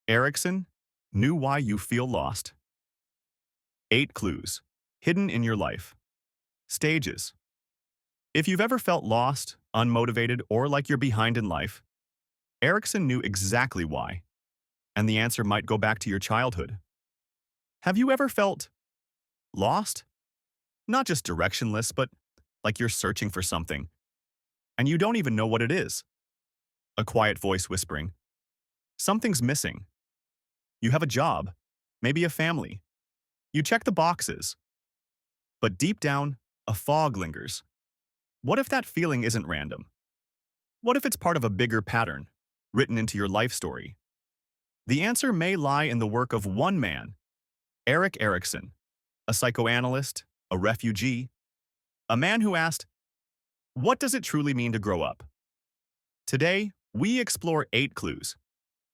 Erikson knew why you feel lost. 8 clues hidden in your life. Stages. If you've ever felt lost, unmotivated, or like you're behind in life, Erikson knew exactly why, and the answer might go back to your childhood. Have you ever felt lost? Not just directionless, but like you're searching for something, and you don't even know what it is. A quiet voice whispering, something's missing. You have a job, maybe a family. You check the boxes, but deep down, a fog lingers. What if that feeling isn't random? What if it's part of a bigger pattern, written into your life story? The answer may lie in the work of one man, Erik Erikson, a psychoanalyst, a refugee, a man who asked, what does it truly mean to grow up? Today, we explore 8 clues,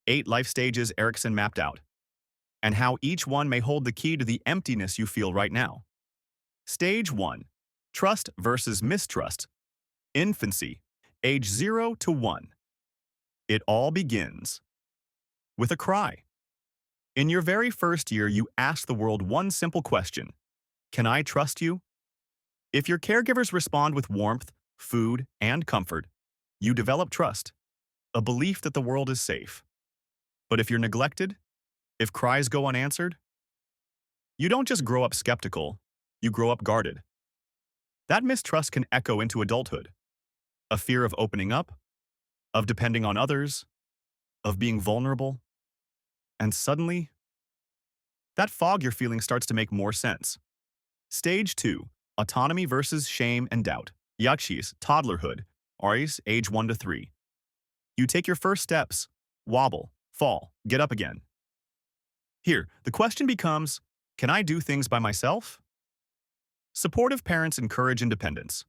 8 life stages Erikson mapped out, and how each one may hold the key to the emptiness you feel right now. Stage 1. Trust versus mistrust. Infancy, age 0 to 1. It all begins with a cry. In your very first year, you ask the world one simple question: can I trust you? If your caregivers respond with warmth, food, and comfort, you develop trust, a belief that the world is safe. But if you're neglected, if cries go unanswered, you don't just grow up skeptical, you grow up guarded. That mistrust can echo into adulthood. A fear of opening up, of depending on others, of being vulnerable. And suddenly, that fog you're feeling starts to make more sense. Stage 2. Autonomy versus shame and doubt. Yakshis, toddlerhood, Aries, age 1 to 3. You take your first steps, wobble, fall, get up again. Here, the question becomes, can I do things by myself? Supportive parents encourage independence.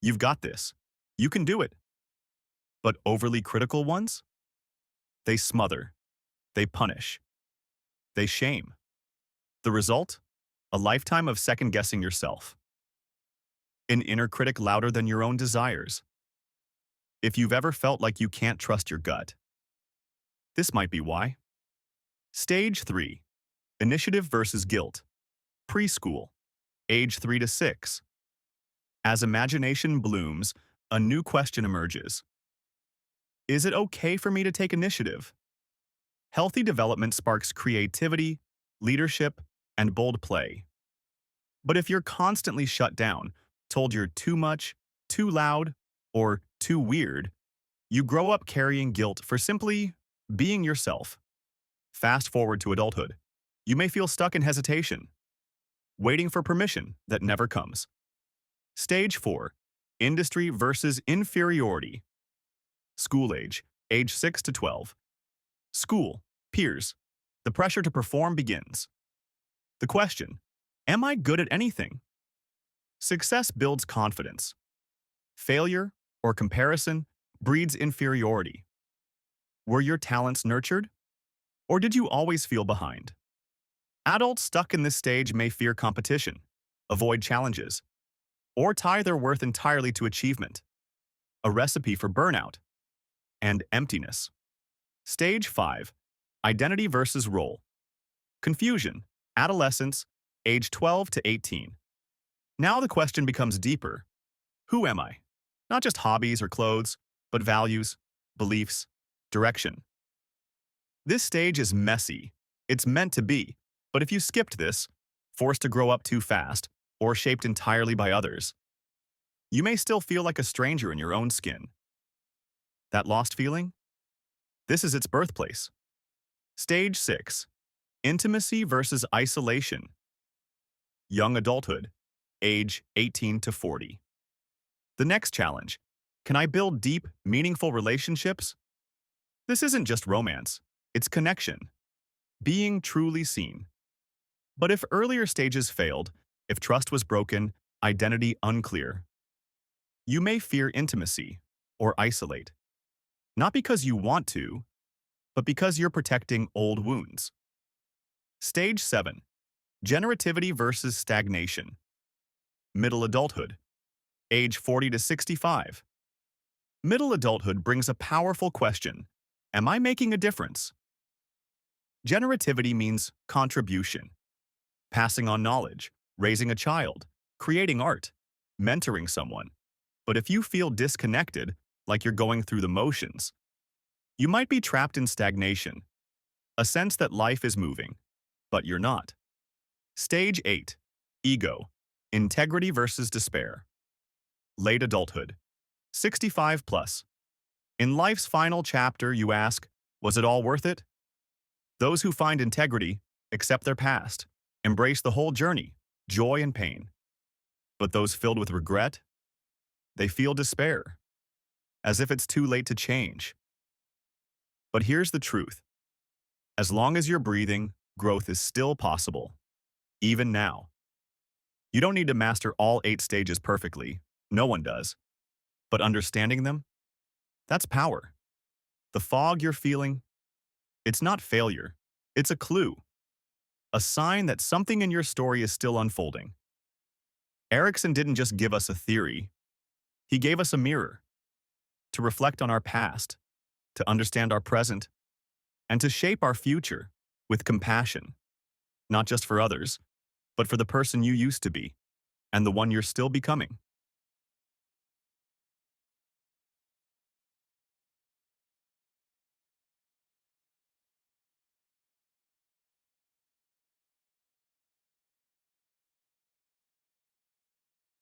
You've got this. You can do it. But overly critical ones? They smother. They punish. They shame. The result? A lifetime of second-guessing yourself. An inner critic louder than your own desires. If you've ever felt like you can't trust your gut, this might be why. Stage 3. Initiative versus guilt. Preschool, age 3 to 6. As imagination blooms, a new question emerges. Is it okay for me to take initiative? Healthy development sparks creativity, leadership, and bold play. But if you're constantly shut down, told you're too much, too loud, or too weird, you grow up carrying guilt for simply being yourself. Fast forward to adulthood. You may feel stuck in hesitation, waiting for permission that never comes. Stage 4. Industry versus inferiority. School age 6 to 12. School, peers. The pressure to perform begins. The question, am I good at anything? Success builds confidence. Failure or comparison breeds inferiority. Were your talents nurtured? Or did you always feel behind? Adults stuck in this stage may fear competition, avoid challenges, or tie their worth entirely to achievement, a recipe for burnout and emptiness. Stage 5. Identity versus role. Confusion, adolescence, age 12 to 18. Now the question becomes deeper. Who am I? Not just hobbies or clothes, but values, beliefs, direction. This stage is messy. It's meant to be. But if you skipped this, forced to grow up too fast, or shaped entirely by others, you may still feel like a stranger in your own skin. That lost feeling? This is its birthplace. Stage 6. Intimacy versus isolation. Young adulthood, age 18 to 40. The next challenge, can I build deep, meaningful relationships? This isn't just romance, it's connection, being truly seen. But if earlier stages failed, if trust was broken, identity unclear, you may fear intimacy or isolate. Not because you want to, but because you're protecting old wounds. Stage 7. Generativity versus stagnation. Middle adulthood, age 40 to 65. Middle adulthood brings a powerful question. Am I making a difference? Generativity means contribution, passing on knowledge, raising a child, creating art, mentoring someone. But if you feel disconnected, like you're going through the motions, you might be trapped in stagnation, a sense that life is moving, but you're not. Stage 8. Ego. Integrity versus despair. Late adulthood. 65 plus. In life's final chapter, you ask, was it all worth it? Those who find integrity accept their past, embrace the whole journey, joy and pain. But those filled with regret, they feel despair, as if it's too late to change. But here's the truth. As long as you're breathing, growth is still possible, even now. You don't need to master all 8 stages perfectly. No one does. But understanding them, that's power. The fog you're feeling, it's not failure. It's a clue, a sign that something in your story is still unfolding. Erikson didn't just give us a theory. He gave us a mirror to reflect on our past, to understand our present, and to shape our future with compassion, not just for others, but for the person you used to be and the one you're still becoming.